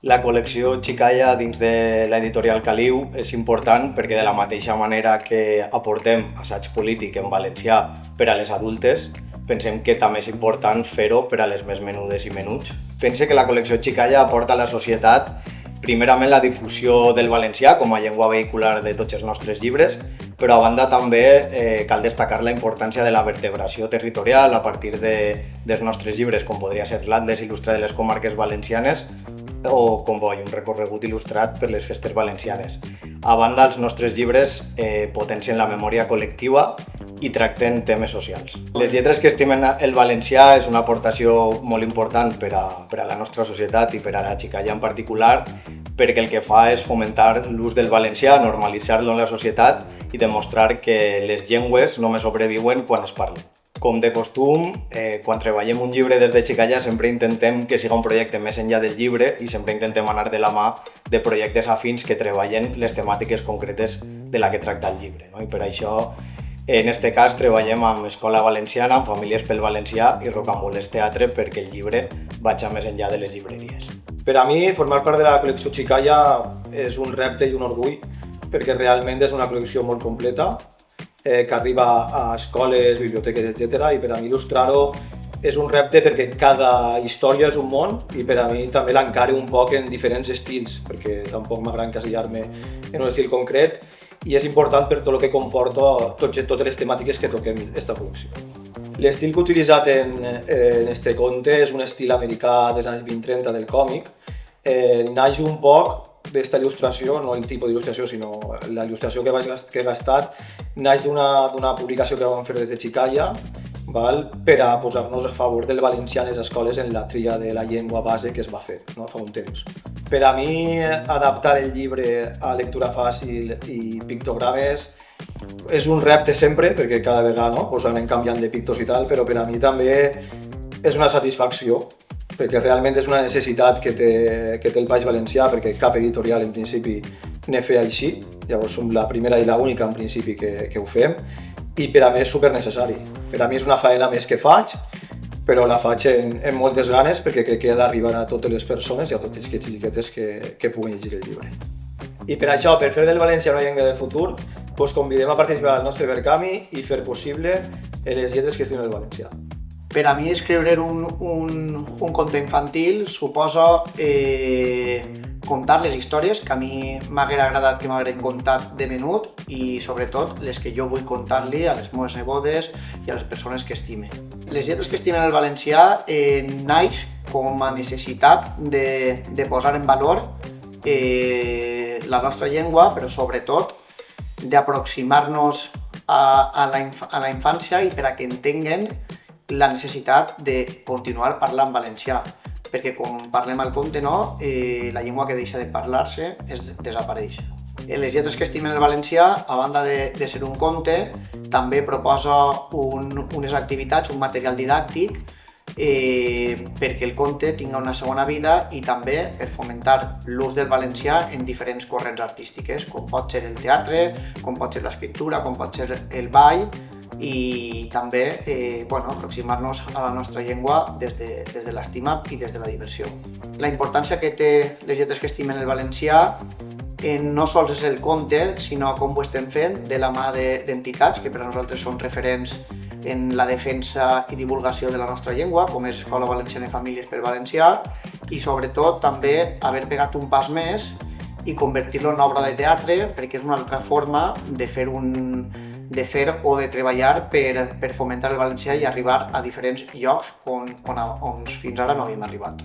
La col·lecció Xicalla dins de l'editorial Caliu és important perquè de la mateixa manera que aportem assaig polític en valencià per a les adultes, pensem que també és important fer-ho per a les més menudes i menuts. Pense que la col·lecció Xicalla aporta a la societat primerament la difusió del valencià com a llengua vehicular de tots els nostres llibres, però a banda també cal destacar la importància de la vertebració territorial a partir dels nostres llibres, com podria ser l'Atles il·lustrat de les comarques valencianes o com Boi, un recorregut il·lustrat per les festes valencianes. A banda, els nostres llibres potencien la memòria col·lectiva i tracten temes socials. Les lletres que estimen el valencià és una aportació molt important per a la nostra societat i per a la Xicalla en particular, perquè el que fa és fomentar l'ús del valencià, normalitzar-lo en la societat i demostrar que les llengües només sobreviuen quan es parlen. Com de costum, quan treballem un llibre des de Xicalla sempre intentem que siga un projecte més enllà del llibre i sempre intentem anar de la mà de projectes afins que treballen les temàtiques concretes de la que tracta el llibre. I per això, en aquest cas, treballem amb Escola Valenciana, amb Famílies pel Valencià i Rocambole Teatre perquè el llibre vagi més enllà de les llibreries. Per a mi, formar part de la col·lecció Xicalla és un repte i un orgull, perquè realment és una col·lecció molt completa, que arriba a escoles, biblioteques, etc. I per a mi il·lustrar-ho és un repte perquè cada història és un món i per a mi també l'encare un poc en diferents estils, perquè tampoc m'agrada encasillar-me en un estil concret i és important per tot el que comporta totes les temàtiques que toquem en aquesta col·lecció. L'estil que he utilitzat en este conte és un estil americà dels anys 20-30 del còmic. Naix un poc d'esta il·lustració, no el tipus d'il·lustració, sinó la il·lustració que he gastat, naix d'una publicació que vam fer des de Xicalla per a posar-nos a favor del valencià a les escoles en la tria de la llengua base que es va fer fa un temps. Per a mi, adaptar el llibre a lectura fàcil i pictogrames és un repte sempre, perquè cada vegada anem canviant de pictos i tal, però per a mi també és una satisfacció, perquè realment és una necessitat que té el País Valencià, perquè cap editorial en principi ne feia així, llavors som la primera i l'única en principi que ho fem, i per a mi és supernecessari. Per a mi és una faena més que faig, però la faig amb moltes ganes perquè crec que ha d'arribar a totes les persones i a tots els xiquets i xiquetes que puguin llegir el llibre. I per això, per fer del valencià una llengua del futur, us convidem a participar al nostre Verkami i fer possible les lletres que estimen el valencià. Per a mi escriure un conte infantil suposa contar les històries que a mi m'haguera agradat que m'hagueren contat de menut i sobretot les que jo vull contar-li a les meves nebodes i a les persones que estime. Les lletres que estimen el valencià naix com a necessitat de posar en valor la nostra llengua, però sobretot d'aproximar-nos a la infància i per a que entenguen la necessitat de continuar parlant valencià, perquè quan parlem al conte, la llengua que deixa de parlar-se desapareix. Les lletres que estimen el valencià, a banda de ser un conte, també proposa unes activitats, un material didàctic, perquè el conte tingui una segona vida i també per fomentar l'ús del valencià en diferents corrents artístiques, com pot ser el teatre, com pot ser l'escriptura, com pot ser el ball, i també aproximar-nos a la nostra llengua des de l'estima i des de la diversió. La importància que té les lletres que estimen el valencià no sols és el conte, sinó com ho estem fent de la mà d'entitats que per a nosaltres són referents en la defensa i divulgació de la nostra llengua, com és Escola Valenciana i Famílies pel Valencià, i sobretot també haver pegat un pas més i convertir-lo en obra de teatre, perquè és una altra forma de fer o de treballar per fomentar el valencià i arribar a diferents llocs on fins ara no havíem arribat.